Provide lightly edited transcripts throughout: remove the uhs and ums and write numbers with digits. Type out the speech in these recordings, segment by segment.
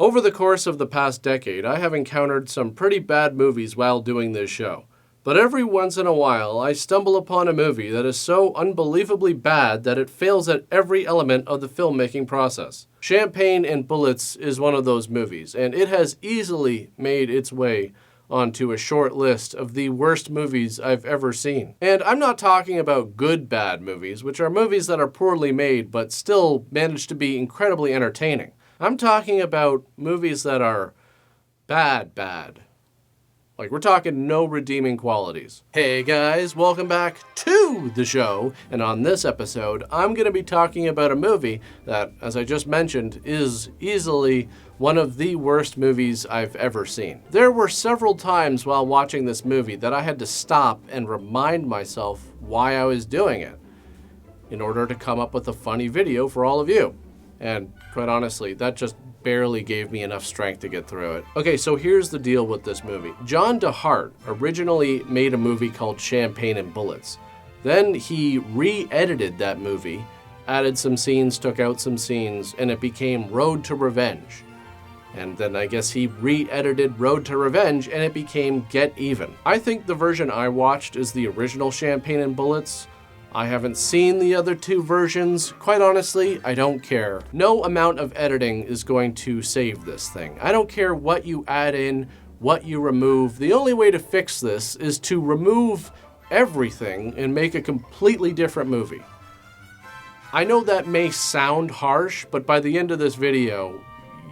Over the course of the past decade, I have encountered some pretty bad movies while doing this show. But every once in a while, I stumble upon a movie that is so unbelievably bad that it fails at every element of the filmmaking process. Champagne and Bullets is one of those movies, and it has easily made its way onto a short list of the worst movies I've ever seen. And I'm not talking about good bad movies, which are movies that are poorly made but still manage to be incredibly entertaining. I'm talking about movies that are bad. Like, we're talking no redeeming qualities. Hey guys, welcome back to the show. And on this episode, I'm going to be talking about a movie that, as I just mentioned, is easily one of the worst movies I've ever seen. There were several times while watching this movie that I had to stop and remind myself why I was doing it in order to come up with a funny video for all of you. And quite honestly, that just barely gave me enough strength to get through it. Okay, so here's the deal with this movie. John DeHart originally made a movie called Champagne and Bullets. Then he re-edited that movie, added some scenes, took out some scenes, and it became Road to Revenge. And then I guess he re-edited Road to Revenge and it became Get Even. I think the version I watched is the original Champagne and Bullets. I haven't seen the other two versions. Quite honestly, I don't care. No amount of editing is going to save this thing. I don't care what you add in, what you remove. The only way to fix this is to remove everything and make a completely different movie. I know that may sound harsh, but by the end of this video,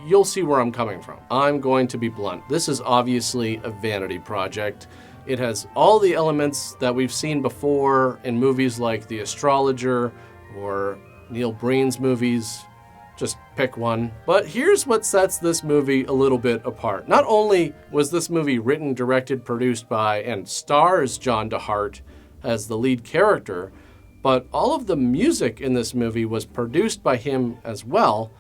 you'll see where I'm coming from. I'm going to be blunt. This is obviously a vanity project. It has all the elements that we've seen before in movies like The Astrologer or Neil Breen's movies. Just pick one. But here's what sets this movie a little bit apart. Not only was this movie written, directed, produced by, and stars John DeHart as the lead character, but all of the music in this movie was produced by him as well,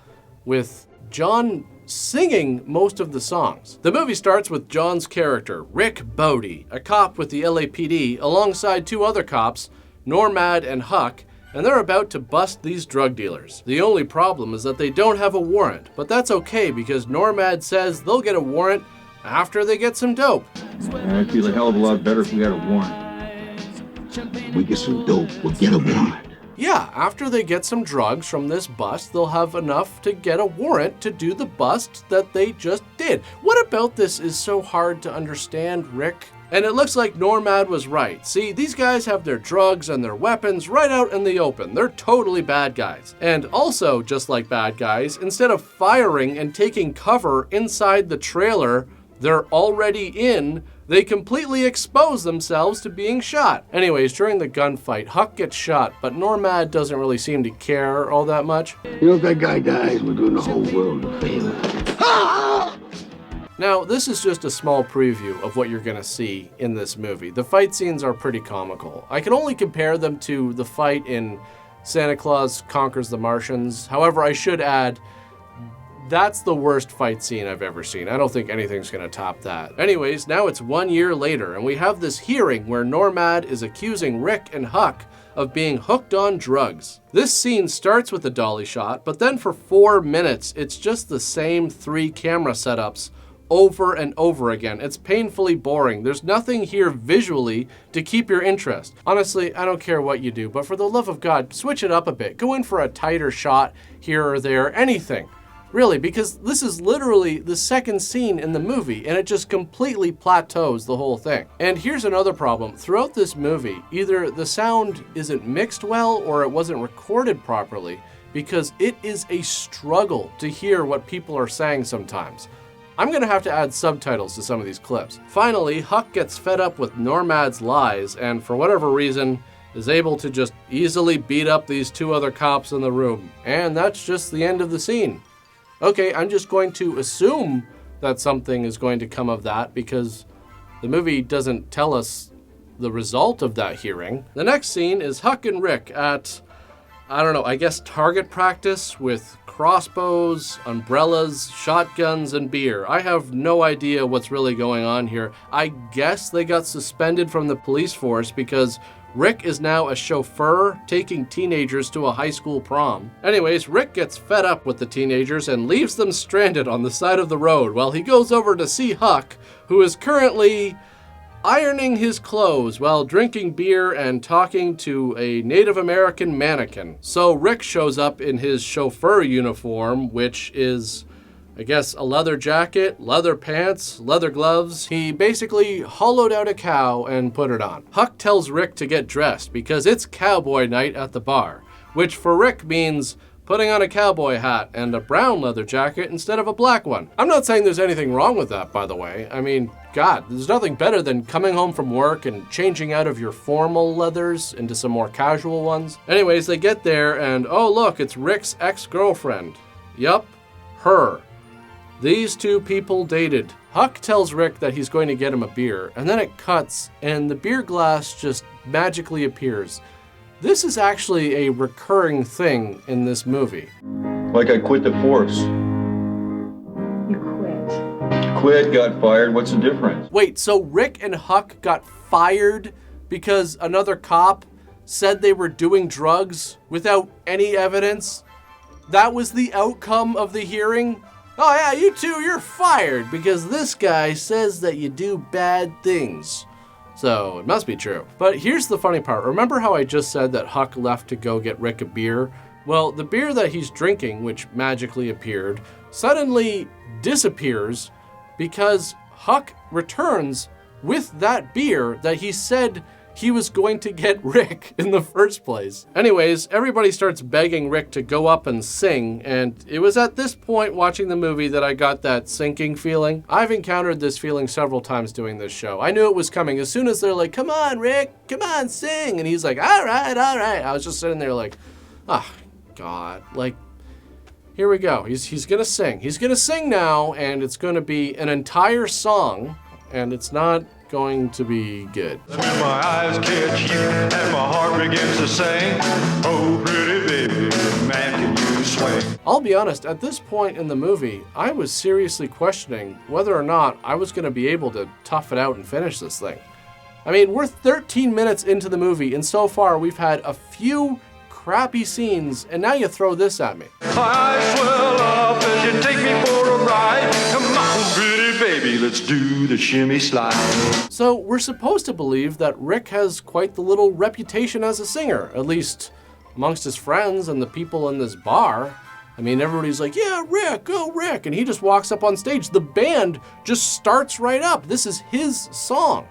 with John singing most of the songs. The movie starts with John's character, Rick Bodie, a cop with the LAPD, alongside two other cops, Normad and Huck, and they're about to bust these drug dealers. The only problem is that they don't have a warrant, but that's okay because Normad says they'll get a warrant after they get some dope. I feel a hell of a lot better if we had a warrant. We get some dope, we'll get a warrant. Yeah, after they get some drugs from this bust, they'll have enough to get a warrant to do the bust that they just did. What about this is so hard to understand, Rick? And it looks like Normad was right. See, these guys have their drugs and their weapons right out in the open. They're totally bad guys. And also, just like bad guys, instead of firing and taking cover inside the trailer they're already in, they completely expose themselves to being shot. Anyways, during the gunfight, Huck gets shot, but Normad doesn't really seem to care all that much. You know, if that guy dies, we're doing the whole world a favor. Now, this is just a small preview of what you're gonna see in this movie. The fight scenes are pretty comical. I can only compare them to the fight in Santa Claus Conquers the Martians. However, I should add, that's the worst fight scene I've ever seen. I don't think anything's gonna top that. Anyways, now it's 1 year later, and we have this hearing where Normad is accusing Rick and Huck of being hooked on drugs. This scene starts with a dolly shot, but then for 4 minutes, it's just the same 3 camera setups over and over again. It's painfully boring. There's nothing here visually to keep your interest. Honestly, I don't care what you do, but for the love of God, switch it up a bit. Go in for a tighter shot here or there, anything. Really, because this is literally the second scene in the movie, and it just completely plateaus the whole thing. And here's another problem. Throughout this movie, either the sound isn't mixed well or it wasn't recorded properly, because it is a struggle to hear what people are saying sometimes. I'm gonna have to add subtitles to some of these clips. Finally, Huck gets fed up with Normad's lies, and for whatever reason, is able to just easily beat up these 2 other cops in the room. And that's just the end of the scene. Okay, I'm just going to assume that something is going to come of that because the movie doesn't tell us the result of that hearing. The next scene is Huck and Rick at, I don't know, I guess target practice with crossbows, umbrellas, shotguns, and beer. I have no idea what's really going on here. I guess they got suspended from the police force because Rick is now a chauffeur taking teenagers to a high school prom. Anyways, Rick gets fed up with the teenagers and leaves them stranded on the side of the road while he goes over to see Huck, who is currently ironing his clothes while drinking beer and talking to a Native American mannequin. So Rick shows up in his chauffeur uniform, which is, I guess, a leather jacket, leather pants, leather gloves. He basically hollowed out a cow and put it on. Huck tells Rick to get dressed because it's cowboy night at the bar, which for Rick means putting on a cowboy hat and a brown leather jacket instead of a black one. I'm not saying there's anything wrong with that, by the way. I mean, God, there's nothing better than coming home from work and changing out of your formal leathers into some more casual ones. Anyways, they get there and, oh look, it's Rick's ex-girlfriend. Yup, her. These two people dated. Huck tells Rick that he's going to get him a beer, and then it cuts, and the beer glass just magically appears. This is actually a recurring thing in this movie. Like I quit the force. You quit. Quit, got fired, what's the difference? Wait, so Rick and Huck got fired because another cop said they were doing drugs without any evidence? That was the outcome of the hearing? Oh yeah, you two, you're fired because this guy says that you do bad things. So it must be true. But here's the funny part. Remember how I just said that Huck left to go get Rick a beer? Well, the beer that he's drinking, which magically appeared, suddenly disappears because Huck returns with that beer that he said he was going to get Rick in the first place. Anyways, everybody starts begging Rick to go up and sing, and it was at this point watching the movie that I got that sinking feeling. I've encountered this feeling several times doing this show. I knew it was coming. As soon as they're like, come on, Rick, come on, sing. And he's like, all right. I was just sitting there like, oh, God. Like, here we go. He's gonna sing. He's gonna sing now, and it's gonna be an entire song, and it's not going to be good. When my eyes catch you and my heart begins to sing, oh pretty baby, man can you swing. I'll be honest, at this point in the movie, I was seriously questioning whether or not I was going to be able to tough it out and finish this thing. I mean, we're 13 minutes into the movie, and so far we've had a few crappy scenes, and now you throw this at me. I swell up as you take me for a ride. Come on, pretty baby, let's do the shimmy slide. So we're supposed to believe that Rick has quite the little reputation as a singer, at least amongst his friends and the people in this bar. I mean, everybody's like, yeah, Rick, go Rick, and he just walks up on stage. The band just starts right up. This is his song.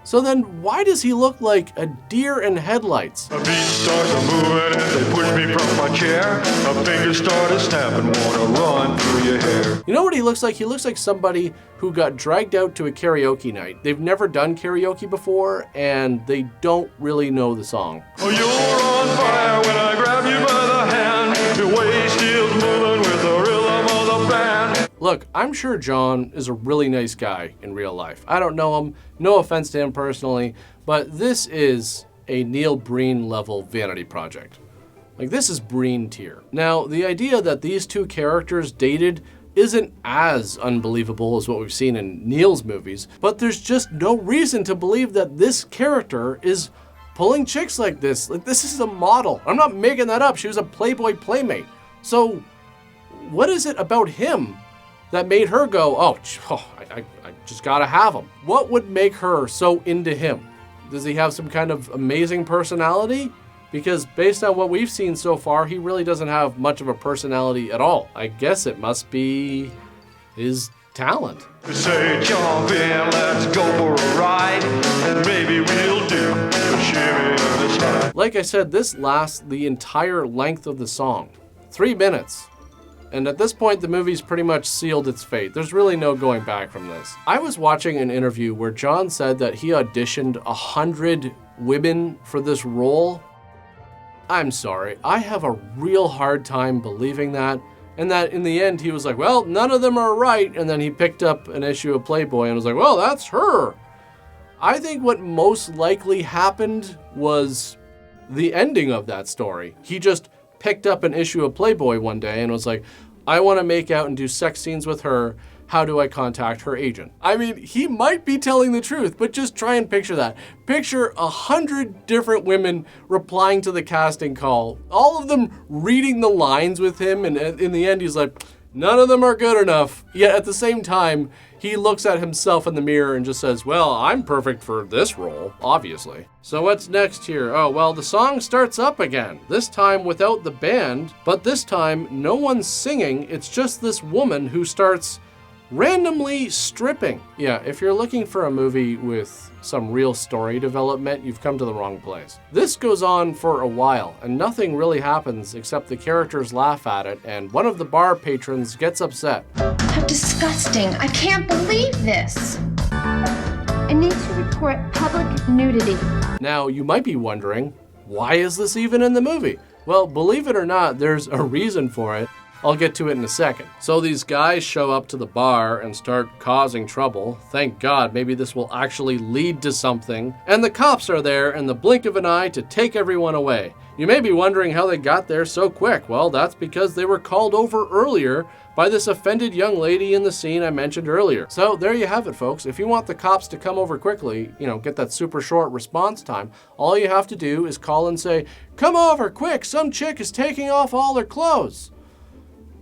So then why does he look like a deer in headlights? A beat starts moving as they push me from my chair. A finger started snapping, wanna run through your hair. You know what he looks like? He looks like somebody who got dragged out to a karaoke night. They've never done karaoke before, and they don't really know the song. Oh, you're on fire when I grab you by the hand. Your waist is moving with the rhythm of the band. Look, I'm sure John is a really nice guy in real life. I don't know him, no offense to him personally, but this is a Neil Breen level vanity project. Like, this is Breen tier. Now, the idea that these two characters dated isn't as unbelievable as what we've seen in Neil's movies, but there's just no reason to believe that this character is pulling chicks like this. Like, this is a model. I'm not making that up. She was a Playboy playmate. So, what is it about him that made her go, I just gotta have him? What would make her so into him? Does he have some kind of amazing personality? Because based on what we've seen so far, he really doesn't have much of a personality at all. I guess it must be his talent. We say jump in, let's go for a ride, and maybe we'll do the shimmy in the slide. Like I said, this lasts the entire length of the song, 3 minutes. And at this point, the movie's pretty much sealed its fate. There's really no going back from this. I was watching an interview where John said that he auditioned 100 women for this role. I'm sorry, I have a real hard time believing that. And that in the end, he was like, well, none of them are right. And then he picked up an issue of Playboy and was like, well, that's her. I think what most likely happened was the ending of that story. He just picked up an issue of Playboy one day and was like, I want to make out and do sex scenes with her. How do I contact her agent? I mean, he might be telling the truth, but just try and picture that. Picture 100 different women replying to the casting call, all of them reading the lines with him, and in the end, he's like, none of them are good enough. Yet at the same time, he looks at himself in the mirror and just says, well, I'm perfect for this role, obviously. So what's next here? Oh, well, the song starts up again, this time without the band, but this time no one's singing. It's just this woman who starts randomly stripping. Yeah, if you're looking for a movie with some real story development, you've come to the wrong place. This goes on for a while, and nothing really happens except the characters laugh at it, and one of the bar patrons gets upset. How disgusting. I can't believe this. I need to report public nudity. Now, you might be wondering, why is this even in the movie? Well, believe it or not, there's a reason for it. I'll get to it in a second. So these guys show up to the bar and start causing trouble. Thank God, maybe this will actually lead to something. And the cops are there in the blink of an eye to take everyone away. You may be wondering how they got there so quick. Well, that's because they were called over earlier by this offended young lady in the scene I mentioned earlier. So there you have it, folks. If you want the cops to come over quickly, get that super short response time, all you have to do is call and say, come over quick, some chick is taking off all her clothes.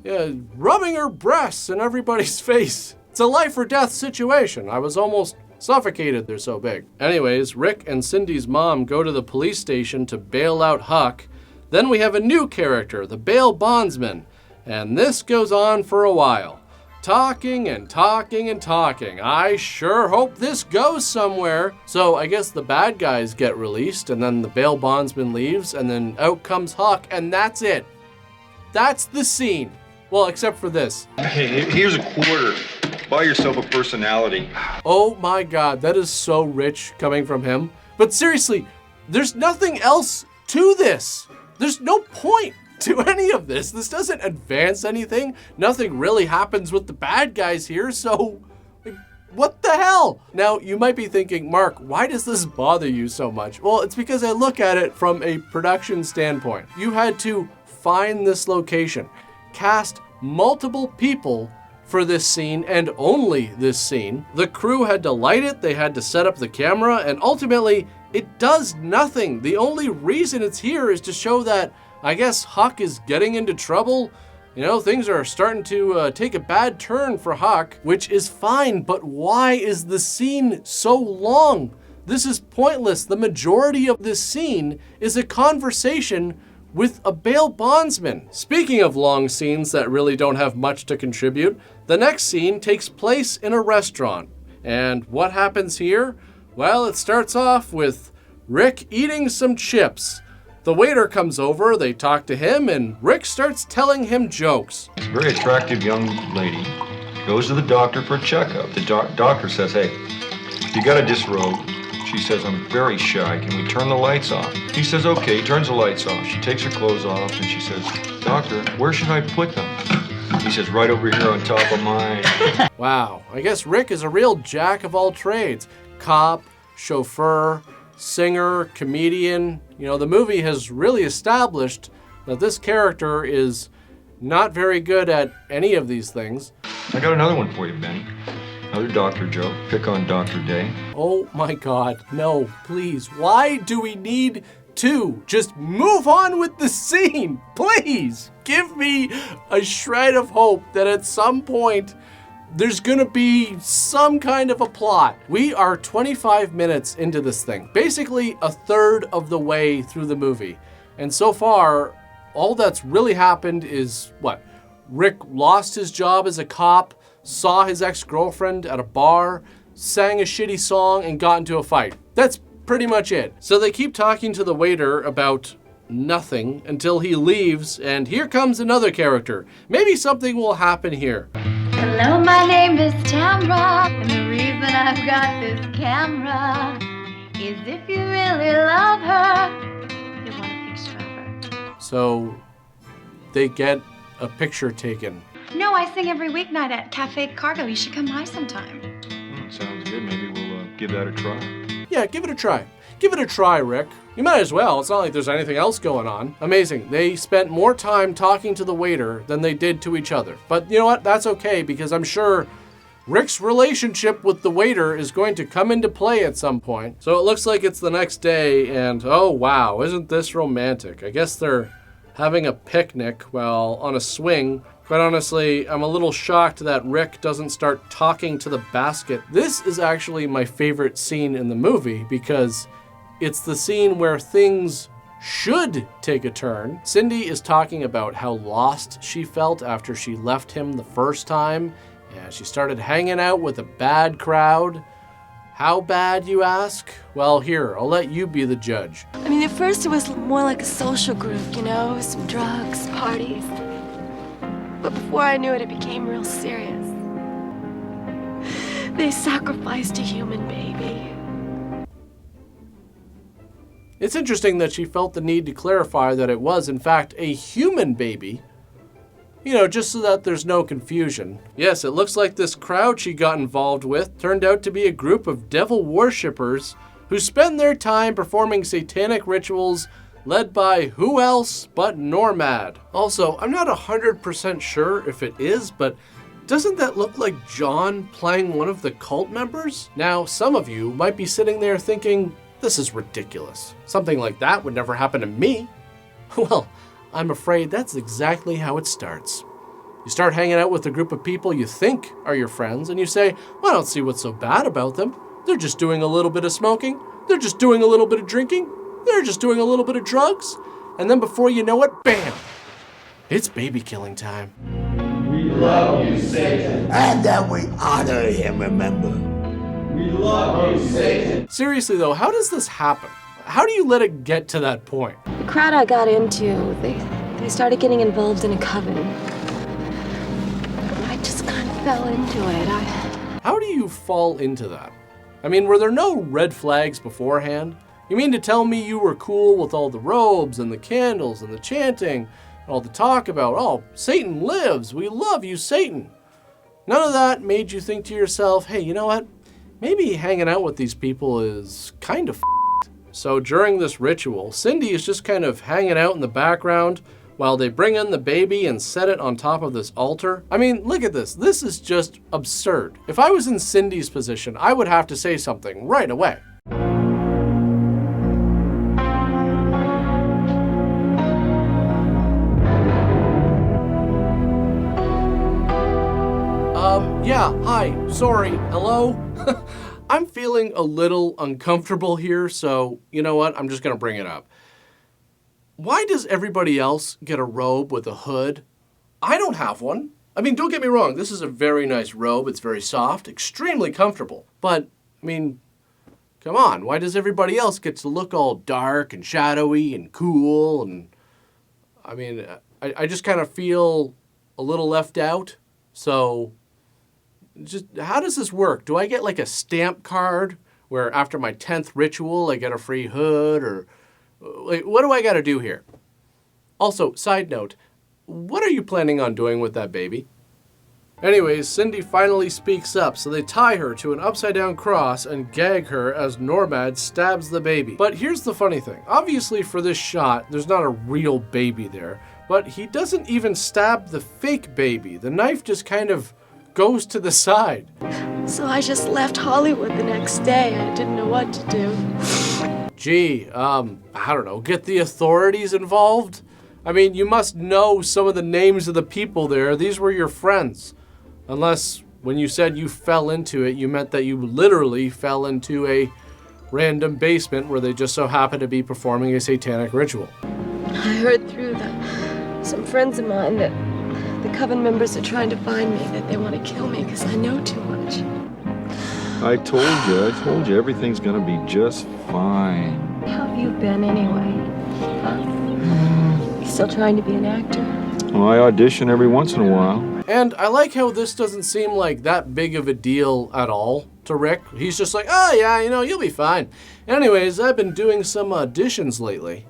Yeah, rubbing her breasts in everybody's face. It's a life or death situation. I was almost suffocated, they're so big. Anyways, Rick and Cindy's mom go to the police station to bail out Huck. Then we have a new character, the bail bondsman. And this goes on for a while. Talking and talking and talking. I sure hope this goes somewhere. So I guess the bad guys get released, and then the bail bondsman leaves, and then out comes Huck, and that's it. That's the scene. Well, except for this. Hey, here's a quarter. Buy yourself a personality. Oh my God, that is so rich coming from him. But seriously, there's nothing else to this. There's no point to any of this. This doesn't advance anything. Nothing really happens with the bad guys here, so what the hell? Now, you might be thinking, Mark, why does this bother you so much? Well, it's because I look at it from a production standpoint. You had to find this location, cast multiple people for this scene and only this scene. The crew had to light it, they had to set up the camera, and ultimately, it does nothing. The only reason it's here is to show that, I guess, Huck is getting into trouble. Things are starting to take a bad turn for Huck, which is fine, but why is the scene so long? This is pointless. The majority of this scene is a conversation with a bail bondsman. Speaking of long scenes that really don't have much to contribute, the next scene takes place in a restaurant. And what happens here? Well, it starts off with Rick eating some chips. The waiter comes over, they talk to him, and Rick starts telling him jokes. A very attractive young lady goes to the doctor for a checkup. The doctor says, hey, you got to disrobe. She says, I'm very shy. Can we turn the lights off? He says, okay. He turns the lights off. She takes her clothes off, and she says, doctor, where should I put them? He says, right over here on top of mine. Wow, I guess Rick is a real jack of all trades. Cop, chauffeur, singer, comedian. The movie has really established that this character is not very good at any of these things. I got another one for you, Benny. Another doctor joke. Pick on Dr. Day. Oh my God, no, please. Why do we need to? Just move on with the scene, please. Give me a shred of hope that at some point there's gonna be some kind of a plot. We are 25 minutes into this thing, basically a third of the way through the movie. And so far, all that's really happened is what? Rick lost his job as a cop, saw his ex-girlfriend at a bar, sang a shitty song, and got into a fight. That's pretty much it. So they keep talking to the waiter about nothing until he leaves, and here comes another character. Maybe something will happen here. Hello, my name is Tamra, and the reason I've got this camera is if you really love her, you want a picture of her. So they get a picture taken. No, I sing every weeknight at Cafe Cargo. You should come by sometime. Sounds good. Maybe we'll give that a try. Yeah, give it a try. Give it a try, Rick. You might as well. It's not like there's anything else going on. Amazing. They spent more time talking to the waiter than they did to each other. But you know what? That's okay, because I'm sure Rick's relationship with the waiter is going to come into play at some point. So it looks like it's the next day, and oh wow, isn't this romantic? I guess they're having a picnic while on a swing. Quite honestly, I'm a little shocked that Rick doesn't start talking to the basket. This is actually my favorite scene in the movie because it's the scene where things should take a turn. Cindy is talking about how lost she felt after she left him the first time, and she started hanging out with a bad crowd. How bad, you ask? Well, here, I'll let you be the judge. I mean, at first it was more like a social group, you know, some drugs, parties. But before I knew it, it became real serious. They sacrificed a human baby. It's interesting that she felt the need to clarify that it was, in fact, a human baby. You know, just so that there's no confusion. Yes, it looks like this crowd she got involved with turned out to be a group of devil worshippers who spend their time performing satanic rituals led by who else but Normad. Also, I'm not 100% sure if it is, but doesn't that look like John playing one of the cult members? Now, some of you might be sitting there thinking, this is ridiculous. Something like that would never happen to me. Well, I'm afraid that's exactly how it starts. You start hanging out with a group of people you think are your friends, and you say, well, I don't see what's so bad about them. They're just doing a little bit of smoking. They're just doing a little bit of drinking. They're just doing a little bit of drugs. And then before you know it, bam! It's baby killing time. We love you, Satan. And that we honor him, remember? We love you, Satan. Seriously though, how does this happen? How do you let it get to that point? The crowd I got into, they started getting involved in a coven. I just kind of fell into it. How do you fall into that? I mean, were there no red flags beforehand? You mean to tell me you were cool with all the robes and the candles and the chanting and all the talk about, oh, Satan lives, we love you, Satan. None of that made you think to yourself, hey, you know what? Maybe hanging out with these people is kind of f***ed. So during this ritual, Cindy is just kind of hanging out in the background while they bring in the baby and set it on top of this altar. I mean, look at this. This is just absurd. If I was in Cindy's position, I would have to say something right away. Yeah, hi, sorry, hello? I'm feeling a little uncomfortable here, so you know what? I'm just gonna bring it up. Why does everybody else get a robe with a hood? I don't have one. I mean, don't get me wrong, this is a very nice robe. It's very soft, extremely comfortable. But, I mean, come on, why does everybody else get to look all dark and shadowy and cool? And I mean, I just kind of feel a little left out, so just how does this work? Do I get like a stamp card where after my 10th ritual I get a free hood, or like, what do I got to do here? Also, side note, what are you planning on doing with that baby? Anyways, Cindy finally speaks up, so they tie her to an upside down cross and gag her as Normad stabs the baby. But here's the funny thing. Obviously for this shot, there's not a real baby there, but he doesn't even stab the fake baby. The knife just kind of goes to the side. So I just left Hollywood the next day. I didn't know what to do. Gee, I don't know, get the authorities involved? I mean, you must know some of the names of the people there. These were your friends. Unless, when you said you fell into it, you meant that you literally fell into a random basement where they just so happened to be performing a satanic ritual. I heard through some friends of mine that the coven members are trying to find me, that they want to kill me because I know too much. I told you, everything's gonna be just fine. How have you been anyway? You still trying to be an actor? Well, I audition every once in a while. And I like how this doesn't seem like that big of a deal at all to Rick. He's just like, oh yeah, you know, you'll be fine. Anyways, I've been doing some auditions lately.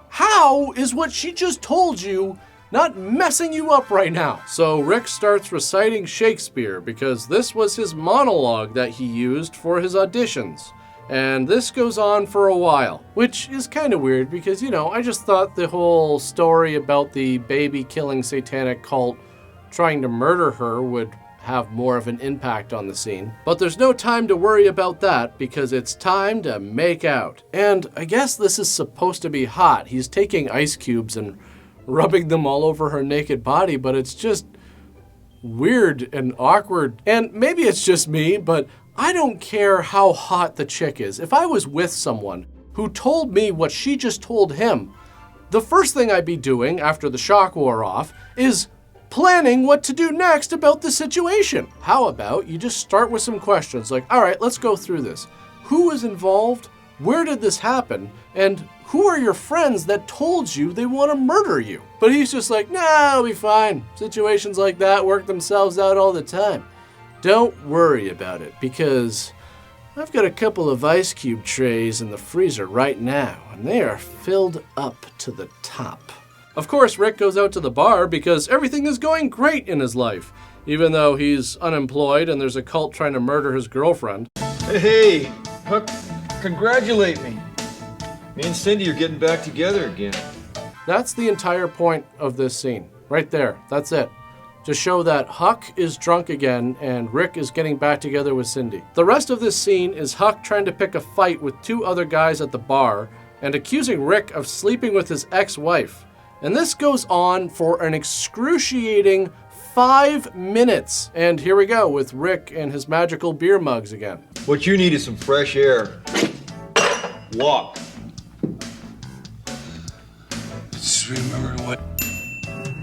How is what she just told you not messing you up right now? So Rick starts reciting Shakespeare because this was his monologue that he used for his auditions. And this goes on for a while, which is kind of weird because, you know, I just thought the whole story about the baby-killing satanic cult trying to murder her would have more of an impact on the scene. But there's no time to worry about that because it's time to make out. And I guess this is supposed to be hot. He's taking ice cubes and rubbing them all over her naked body, but it's just weird and awkward. And maybe it's just me, but I don't care how hot the chick is. If I was with someone who told me what she just told him, the first thing I'd be doing after the shock wore off is planning what to do next about the situation. How about you just start with some questions like, all right, let's go through this. Who is involved? Where did this happen? And who are your friends that told you they want to murder you? But he's just like, nah, it'll be fine. Situations like that work themselves out all the time. Don't worry about it because I've got a couple of ice cube trays in the freezer right now and they are filled up to the top. Of course, Rick goes out to the bar because everything is going great in his life, even though he's unemployed and there's a cult trying to murder his girlfriend. Hey, Huck, congratulate me. Me and Cindy are getting back together again. That's the entire point of this scene. Right there. That's it. To show that Huck is drunk again and Rick is getting back together with Cindy. The rest of this scene is Huck trying to pick a fight with two other guys at the bar and accusing Rick of sleeping with his ex-wife. And this goes on for an excruciating 5 minutes. And here we go with Rick and his magical beer mugs again. What you need is some fresh air. Walk. Just remember what?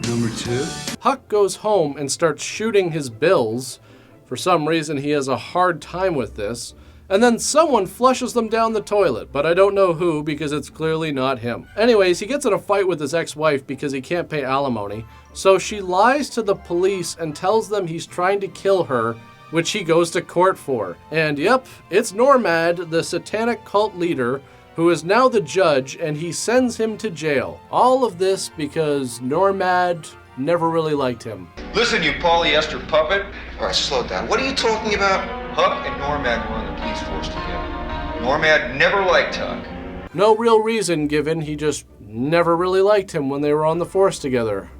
Number 2? Huck goes home and starts shooting his bills. For some reason, he has a hard time with this. And then someone flushes them down the toilet, but I don't know who because it's clearly not him. Anyways, he gets in a fight with his ex-wife because he can't pay alimony. So she lies to the police and tells them he's trying to kill her, which he goes to court for. And yep, it's Normad, the satanic cult leader, who is now the judge, and he sends him to jail. All of this because Normad never really liked him. Listen, you polyester puppet. All right, slow down. What are you talking about? Huck and Normad were on the police force together. Normad never liked Huck. No real reason given, he just never really liked him when they were on the force together.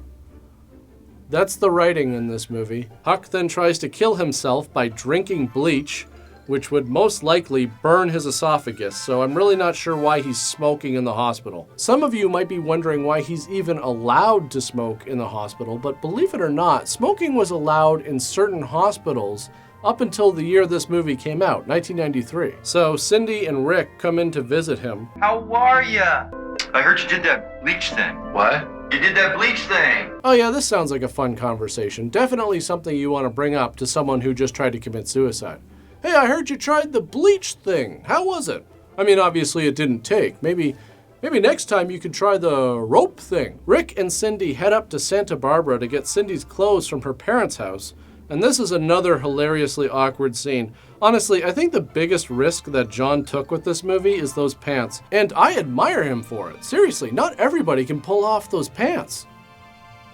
That's the writing in this movie. Huck then tries to kill himself by drinking bleach, which would most likely burn his esophagus, so I'm really not sure why he's smoking in the hospital. Some of you might be wondering why he's even allowed to smoke in the hospital, but believe it or not, smoking was allowed in certain hospitals up until the year this movie came out, 1993. So Cindy and Rick come in to visit him. How are ya? I heard you did that bleach thing. What? You did that bleach thing. Oh yeah, this sounds like a fun conversation. Definitely something you want to bring up to someone who just tried to commit suicide. Hey, I heard you tried the bleach thing. How was it? I mean, obviously it didn't take. Maybe next time you could try the rope thing. Rick and Cindy head up to Santa Barbara to get Cindy's clothes from her parents' house. And this is another hilariously awkward scene. Honestly, I think the biggest risk that John took with this movie is those pants. And I admire him for it. Seriously, not everybody can pull off those pants.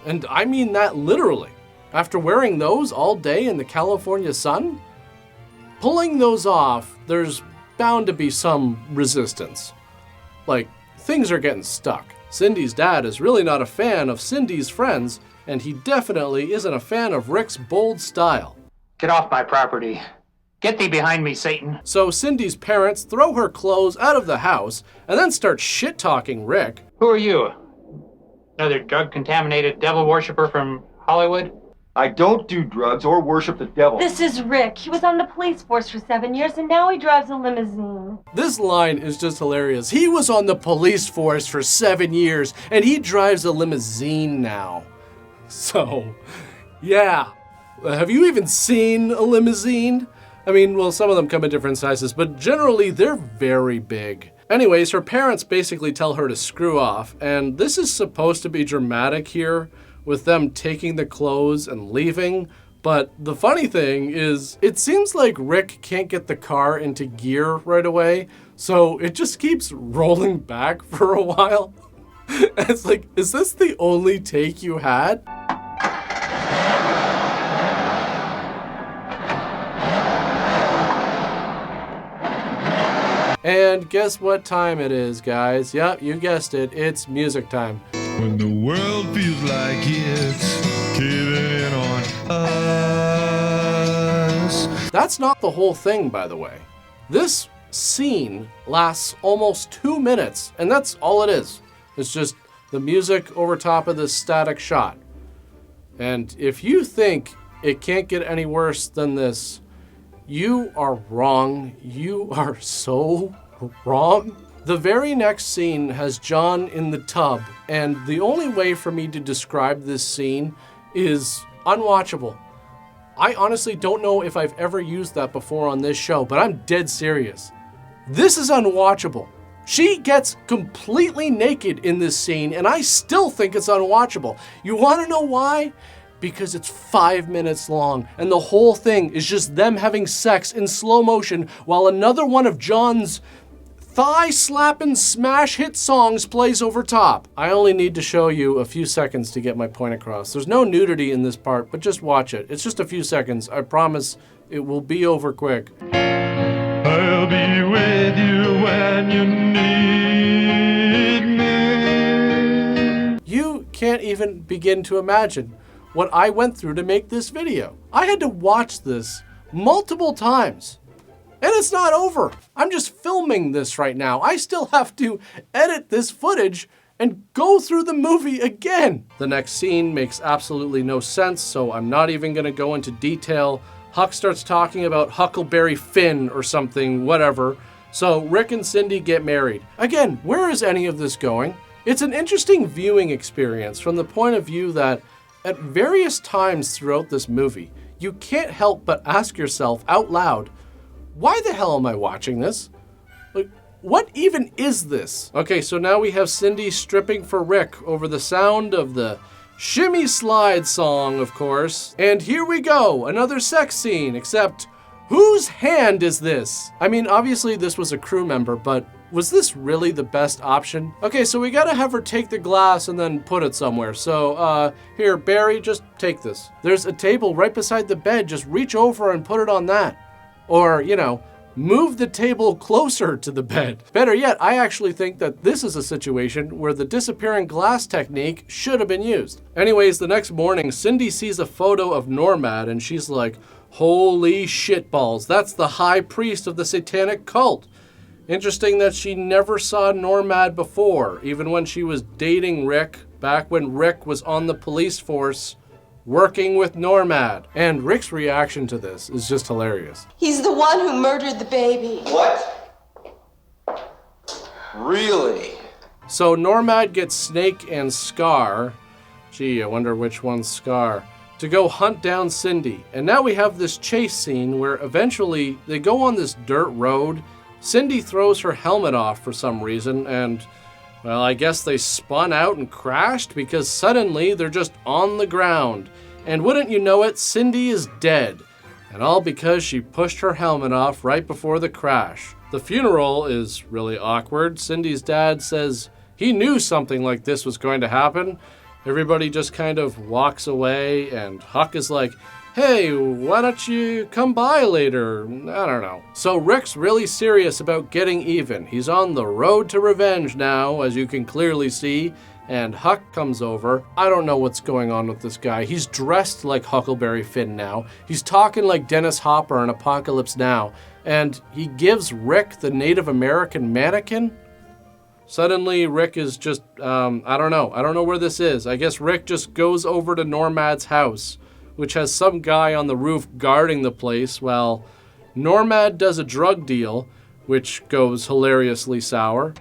And I mean that literally. After wearing those all day in the California sun, pulling those off, there's bound to be some resistance. Like, things are getting stuck. Cindy's dad is really not a fan of Cindy's friends, and he definitely isn't a fan of Rick's bold style. Get off my property. Get thee behind me, Satan. So Cindy's parents throw her clothes out of the house and then start shit-talking Rick. Who are you? Another drug-contaminated devil worshiper from Hollywood? I don't do drugs or worship the devil. This is Rick. He was on the police force for 7 years and now he drives a limousine. This line is just hilarious. He was on the police force for 7 years and he drives a limousine now. So, yeah. Have you even seen a limousine? I mean, well, some of them come in different sizes, but generally they're very big. Anyways, her parents basically tell her to screw off, and this is supposed to be dramatic here, with them taking the clothes and leaving. But the funny thing is, it seems like Rick can't get the car into gear right away, so it just keeps rolling back for a while. It's like, is this the only take you had? And guess what time it is, guys? Yep, you guessed it. It's music time. When the world feels like it's caving in on us. That's not the whole thing, by the way. This scene lasts almost 2 minutes, and that's all it is. It's just the music over top of this static shot. And if you think it can't get any worse than this, you are wrong. You are so wrong. The very next scene has John in the tub, and the only way for me to describe this scene is unwatchable. I honestly don't know if I've ever used that before on this show, but I'm dead serious. This is unwatchable. She gets completely naked in this scene, and I still think it's unwatchable. You want to know why? Because it's 5 minutes long, and the whole thing is just them having sex in slow motion while another one of John's thigh-slapping smash hit songs plays over top. I only need to show you a few seconds to get my point across. There's no nudity in this part, but just watch it. It's just a few seconds. I promise it will be over quick. I'll be with you when you need me. You can't even begin to imagine what I went through to make this video. I had to watch this multiple times. And it's not over. I'm just filming this right now. I still have to edit this footage and go through the movie again. The next scene makes absolutely no sense, so I'm not even gonna go into detail. Huck starts talking about Huckleberry Finn or something, whatever. So Rick and Cindy get married. Again, where is any of this going? It's an interesting viewing experience from the point of view that at various times throughout this movie, you can't help but ask yourself out loud, why the hell am I watching this? Like, what even is this? Okay, so now we have Cindy stripping for Rick over the sound of the Shimmy Slide song, of course. And here we go, another sex scene, except whose hand is this? I mean, obviously this was a crew member, but was this really the best option? Okay, so we gotta have her take the glass and then put it somewhere. So, here, Barry, just take this. There's a table right beside the bed. Just reach over and put it on that. Or, you know, move the table closer to the bed. Better yet, I actually think that this is a situation where the disappearing glass technique should have been used. Anyways, the next morning, Cindy sees a photo of Normad and she's like, holy shitballs, that's the high priest of the satanic cult. Interesting that she never saw Normad before, even when she was dating Rick, back when Rick was on the police force working with Normad. And Rick's reaction to this is just hilarious. He's the one who murdered the baby. What? Really? So Normad gets Snake and Scar, gee, I wonder which one's Scar, to go hunt down Cindy. And now we have this chase scene where eventually they go on this dirt road. Cindy throws her helmet off for some reason, and, well, I guess they spun out and crashed because suddenly they're just on the ground. And wouldn't you know it, Cindy is dead. And all because she pushed her helmet off right before the crash. The funeral is really awkward. Cindy's dad says he knew something like this was going to happen. Everybody just kind of walks away, and Huck is like, hey, why don't you come by later? I don't know. So Rick's really serious about getting even. He's on the road to revenge now, as you can clearly see, and Huck comes over. I don't know what's going on with this guy. He's dressed like Huckleberry Finn now. He's talking like Dennis Hopper in Apocalypse Now, and he gives Rick the Native American mannequin. Suddenly, Rick is just, I don't know. I don't know where this is. I guess Rick just goes over to Normad's house, which has some guy on the roof guarding the place, while Normad does a drug deal, which goes hilariously sour.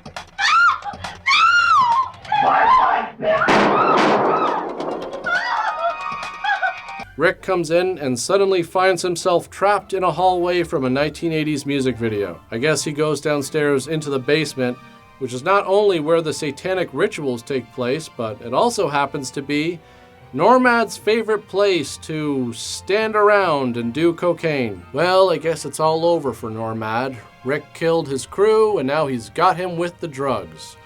Rick comes in and suddenly finds himself trapped in a hallway from a 1980s music video. I guess he goes downstairs into the basement, which is not only where the satanic rituals take place, but it also happens to be Normad's favorite place to stand around and do cocaine. Well, I guess it's all over for Normad. Rick killed his crew, and now he's got him with the drugs.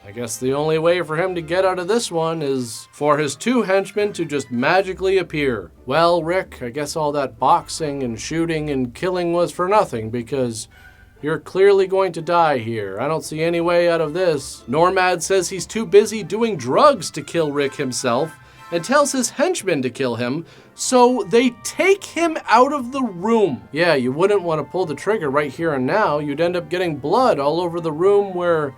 I guess the only way for him to get out of this one is for his two henchmen to just magically appear. Well, Rick, I guess all that boxing and shooting and killing was for nothing, because You're clearly going to die here. I don't see any way out of this. Normad says he's too busy doing drugs to kill Rick himself and tells his henchmen to kill him, so they take him out of the room. Yeah, you wouldn't want to pull the trigger right here and now. You'd end up getting blood all over the room where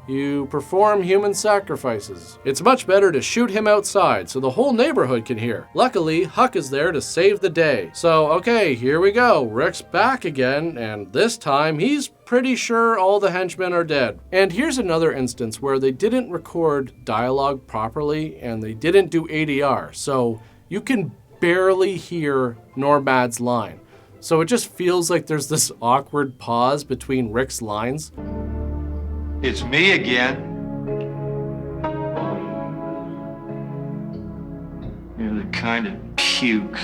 you perform human sacrifices. It's much better to shoot him outside so the whole neighborhood can hear. Luckily, Huck is there to save the day. So, okay, here we go. Rick's back again, and this time he's pretty sure all the henchmen are dead. And here's another instance where they didn't record dialogue properly and they didn't do ADR, so you can barely hear Normad's line. So it just feels like there's this awkward pause between Rick's lines. It's me again. You're the kind of puke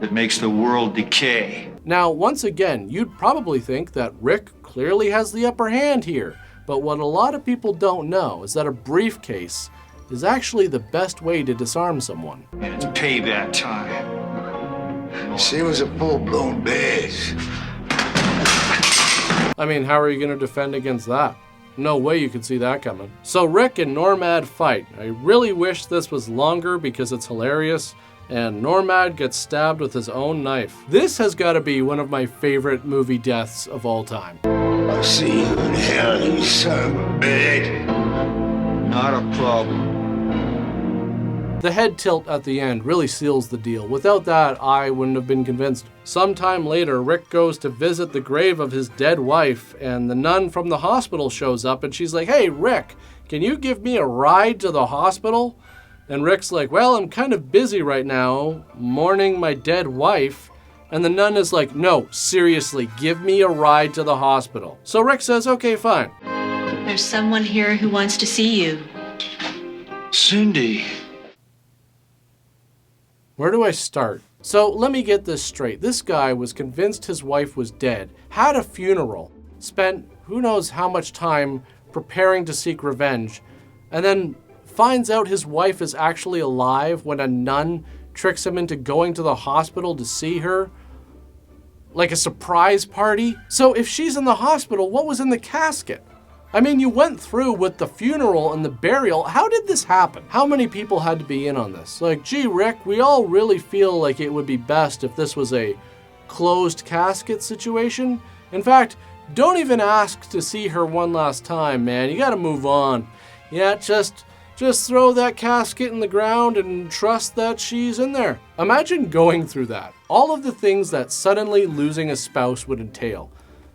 that makes the world decay. Now, once again, you'd probably think that Rick clearly has the upper hand here, but what a lot of people don't know is that a briefcase is actually the best way to disarm someone. And it's payback time. She was a full-blown bitch. I mean, how are you going to defend against that? No way you could see that coming. So Rick and Normad fight. I really wish this was longer because it's hilarious, and Normad gets stabbed with his own knife. This has got to be one of my favorite movie deaths of all time. I'll see you in hell, you son of a bitch. Not a problem. The head tilt at the end really seals the deal. Without that, I wouldn't have been convinced. Sometime later, Rick goes to visit the grave of his dead wife, and the nun from the hospital shows up, and she's like, "Hey, Rick, can you give me a ride to the hospital?" And Rick's like, "Well, I'm kind of busy right now, mourning my dead wife." And the nun is like, "No, seriously, give me a ride to the hospital." So Rick says, "Okay, fine." There's someone here who wants to see you. Cindy. Where do I start? So let me get this straight. This guy was convinced his wife was dead, had a funeral, spent who knows how much time preparing to seek revenge, and then finds out his wife is actually alive when a nun tricks him into going to the hospital to see her. Like a surprise party. So if she's in the hospital, what was in the casket? I mean, you went through with the funeral and the burial. How did this happen? How many people had to be in on this? Like, gee, Rick, we all really feel like it would be best if this was a closed casket situation. In fact, don't even ask to see her one last time, man. You gotta move on. Yeah, just throw that casket in the ground and trust that she's in there. Imagine going through that. All of the things that suddenly losing a spouse would entail.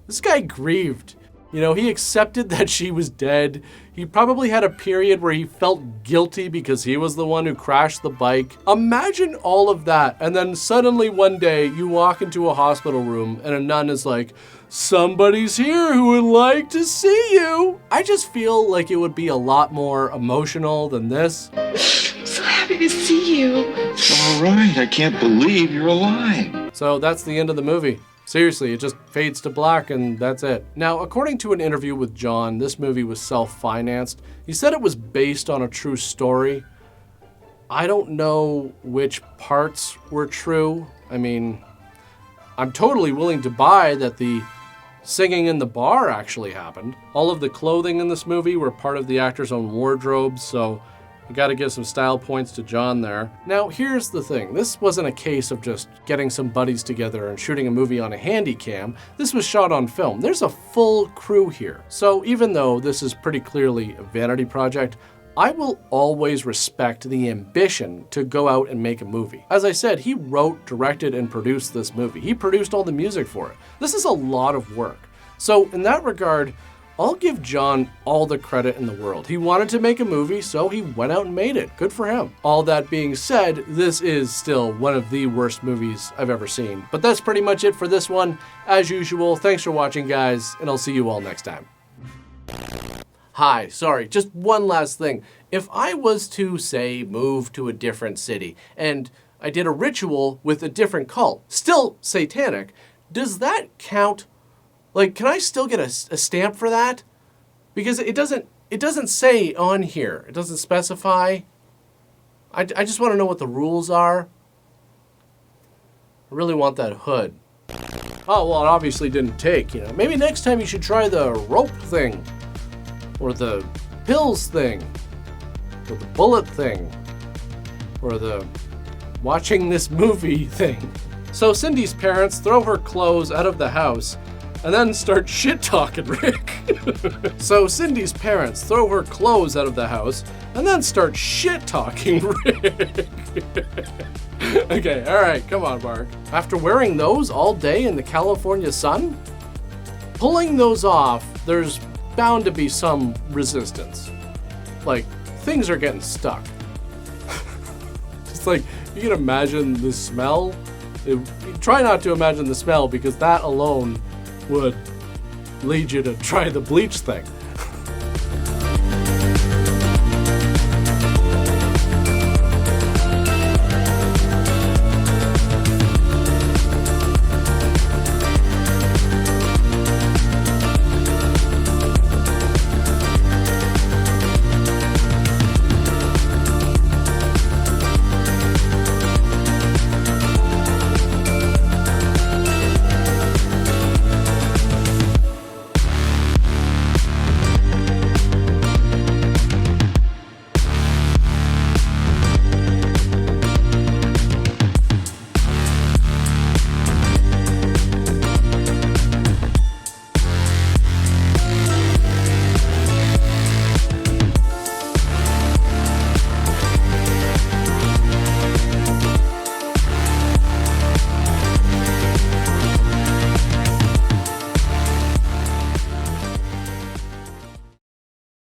This guy grieved. You know, he accepted that she was dead. He probably had a period where he felt guilty because he was the one who crashed the bike. Imagine all of that, and then suddenly one day you walk into a hospital room and a nun is like, "Somebody's here who would like to see you." I just feel like it would be a lot more emotional than this. I'm so happy to see you. All right, I can't believe you're alive. So that's the end of the movie. Seriously, it just fades to black and that's it. Now, according to an interview with John, this movie was self-financed. He said it was based on a true story. I don't know which parts were true. I mean, I'm totally willing to buy that the singing in the bar actually happened. All of the clothing in this movie were part of the actor's own wardrobe, so I gotta give some style points to John there. Now, here's the thing. This wasn't a case of just getting some buddies together and shooting a movie on a handy cam. This was shot on film. There's a full crew here. So even though this is pretty clearly a vanity project, I will always respect the ambition to go out and make a movie. As I said, he wrote, directed, and produced this movie. He produced all the music for it. This is a lot of work. So in that regard, I'll give John all the credit in the world. He wanted to make a movie, so he went out and made it. Good for him. All that being said, this is still one of the worst movies I've ever seen. But that's pretty much it for this one. As usual, thanks for watching, guys, and I'll see you all next time. Hi, sorry, just one last thing. If I was to, say, move to a different city, and I did a ritual with a different cult, still satanic, does that count? Like, can I still get a stamp for that? Because it doesn't say on here. It doesn't specify. I just want to know what the rules are. I really want that hood. Oh, well, it obviously didn't take, you know. Maybe next time you should try the rope thing. Or the pills thing. Or the bullet thing. Or the watching this movie thing. So Cindy's parents throw her clothes out of the house and then start shit-talking Rick. So Cindy's parents throw her clothes out of the house and then start shit-talking Rick. Okay, alright, come on, Mark. After wearing those all day in the California sun, pulling those off, there's bound to be some resistance. Like, things are getting stuck. Just like, you can imagine the smell. Try not to imagine the smell because that alone would lead you to try the bleach thing.